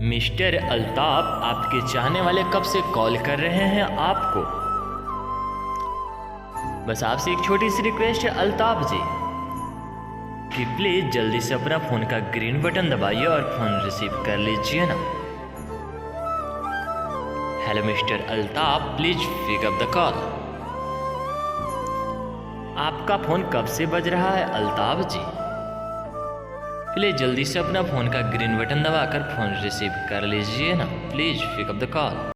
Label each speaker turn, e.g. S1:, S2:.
S1: Mister Altaf, आपके चाहने वाले कब से कॉल कर रहे हैं आपको। बस आपसे एक छोटी सी रिक्वेस्ट है अल्ताफ जी कि प्लीज जल्दी से अपना फोन का ग्रीन बटन दबाइए और फोन रिसीव कर लीजिए ना। Hello mister Altaf, please pick up the call. आपका फोन कब से बज रहा है अल्ताफ जी? प्लीज जल्दी से अपना फोन का ग्रीन बटन दबाकर फोन रिसीव कर लीजिए ना। Please pick up the call.